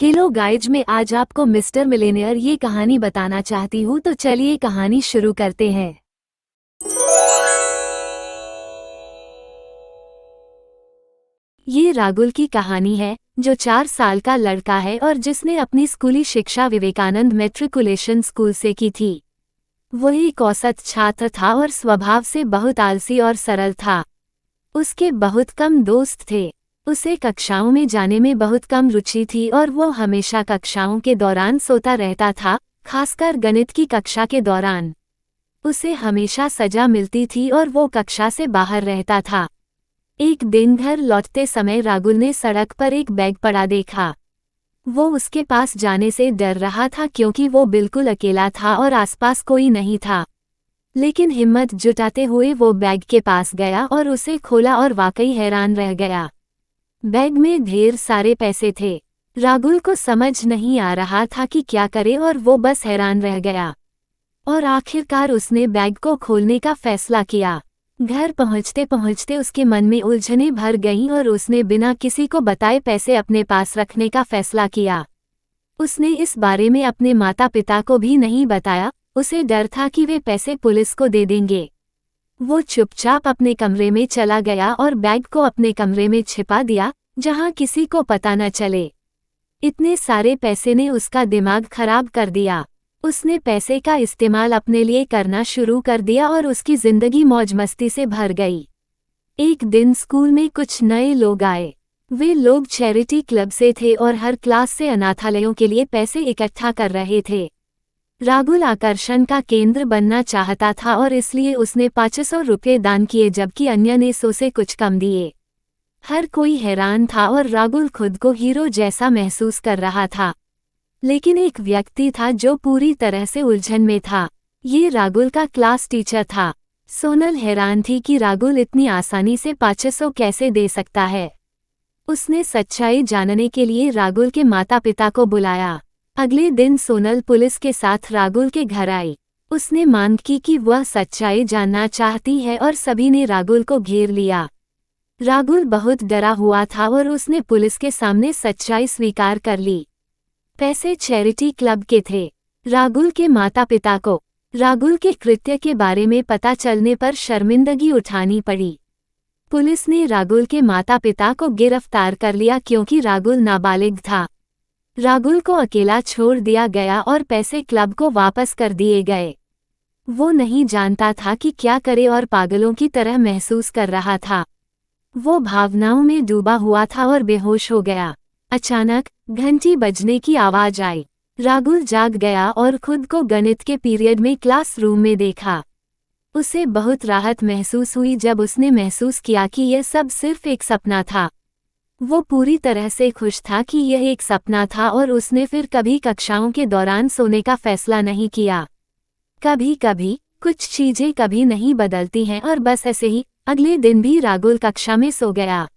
Hello guys, मैं आज आपको मिस्टर मिलेनियर ये कहानी बताना चाहती हूँ, तो चलिए कहानी शुरू करते हैं। ये रागुल की कहानी है, जो 4 साल का लड़का है और जिसने अपनी स्कूली शिक्षा विवेकानंद मैट्रिकुलेशन स्कूल से की थी। वो एक औसत छात्र था और स्वभाव से बहुत आलसी और सरल था। उसके बहुत कम दोस्त थे। उसे कक्षाओं में जाने में बहुत कम रुचि थी और वो हमेशा कक्षाओं के दौरान सोता रहता था, खासकर गणित की कक्षा के दौरान। उसे हमेशा सजा मिलती थी और वो कक्षा से बाहर रहता था। एक दिन घर लौटते समय रागुल ने सड़क पर एक बैग पड़ा देखा। वो उसके पास जाने से डर रहा था क्योंकि वो बिल्कुल अकेला था और आसपास कोई नहीं था। लेकिन हिम्मत जुटाते हुए वो बैग के पास गया और उसे खोला और वाकई हैरान रह गया। बैग में ढेर सारे पैसे थे। रागुल को समझ नहीं आ रहा था कि क्या करे और वो बस हैरान रह गया। और आखिरकार उसने बैग को खोलने का फैसला किया। घर पहुंचते पहुंचते उसके मन में उलझनें भर गईं और उसने बिना किसी को बताए पैसे अपने पास रखने का फैसला किया। उसने इस बारे में अपने माता पिता को भी नहीं बताया। उसे डर था कि वे पैसे पुलिस को दे देंगे। वो चुपचाप अपने कमरे में चला गया और बैग को अपने कमरे में छिपा दिया, जहां किसी को पता न चले। इतने सारे पैसे ने उसका दिमाग खराब कर दिया। उसने पैसे का इस्तेमाल अपने लिए करना शुरू कर दिया और उसकी जिंदगी मौज मस्ती से भर गई। एक दिन स्कूल में कुछ नए लोग आए। वे लोग चैरिटी क्लब से थे और हर क्लास से अनाथालयों के लिए पैसे इकट्ठा कर रहे थे। रागुल आकर्षण का केंद्र बनना चाहता था और इसलिए उसने 500 रुपये दान किए, जबकि अन्य ने 100 से कुछ कम दिए। हर कोई हैरान था और रागुल खुद को हीरो जैसा महसूस कर रहा था। लेकिन एक व्यक्ति था जो पूरी तरह से उलझन में था। ये रागुल का क्लास टीचर था। सोनल हैरान थी कि रागुल इतनी आसानी से 500 कैसे दे सकता है। उसने सच्चाई जानने के लिए रागुल के माता पिता को बुलाया। अगले दिन सोनल पुलिस के साथ रागुल के घर आई। उसने मांग की कि वह सच्चाई जानना चाहती है और सभी ने रागुल को घेर लिया। रागुल बहुत डरा हुआ था और उसने पुलिस के सामने सच्चाई स्वीकार कर ली। पैसे चैरिटी क्लब के थे। रागुल के माता पिता को रागुल के कृत्य के बारे में पता चलने पर शर्मिंदगी उठानी पड़ी। पुलिस ने रागुल के माता पिता को गिरफ्तार कर लिया क्योंकि रागुल नाबालिग था। रागुल को अकेला छोड़ दिया गया और पैसे क्लब को वापस कर दिए गए। वो नहीं जानता था कि क्या करे और पागलों की तरह महसूस कर रहा था। वो भावनाओं में डूबा हुआ था और बेहोश हो गया। अचानक घंटी बजने की आवाज आई। रागुल जाग गया और खुद को गणित के पीरियड में क्लासरूम में देखा। उसे बहुत राहत महसूस हुई जब उसने महसूस किया कि यह सब सिर्फ एक सपना था। वो पूरी तरह से खुश था कि यह एक सपना था और उसने फिर कभी कक्षाओं के दौरान सोने का फैसला नहीं किया। कभी कभी कुछ चीजें कभी नहीं बदलती हैं और बस ऐसे ही अगले दिन भी रागुल कक्षा में सो गया।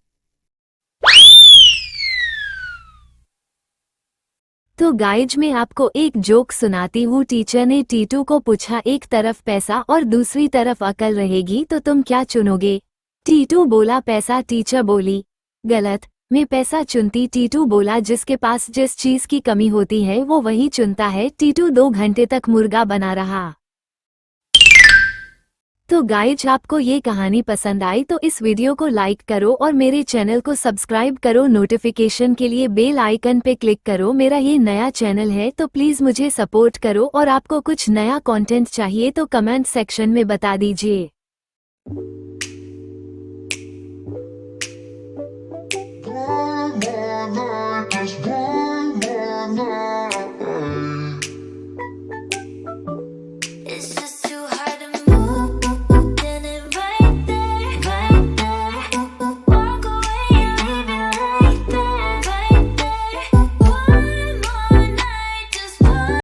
तो गाइज, मैं आपको एक जोक सुनाती हूँ। टीचर ने टीटू को पूछा, एक तरफ पैसा और दूसरी तरफ अकल रहेगी तो तुम क्या चुनोगे? टीटू बोला पैसा। टीचर बोली, गलत, मैं पैसा चुनती। टीटू बोला, जिसके पास जिस चीज की कमी होती है वो वही चुनता है। टीटू 2 घंटे तक मुर्गा बना रहा। तो गाइज, आपको ये कहानी पसंद आई तो इस वीडियो को लाइक करो और मेरे चैनल को सब्सक्राइब करो। नोटिफिकेशन के लिए बेल आइकन पे क्लिक करो। मेरा ये नया चैनल है तो प्लीज मुझे सपोर्ट करो और आपको कुछ नया कंटेंट चाहिए तो कमेंट सेक्शन में बता दीजिए। One more night, just one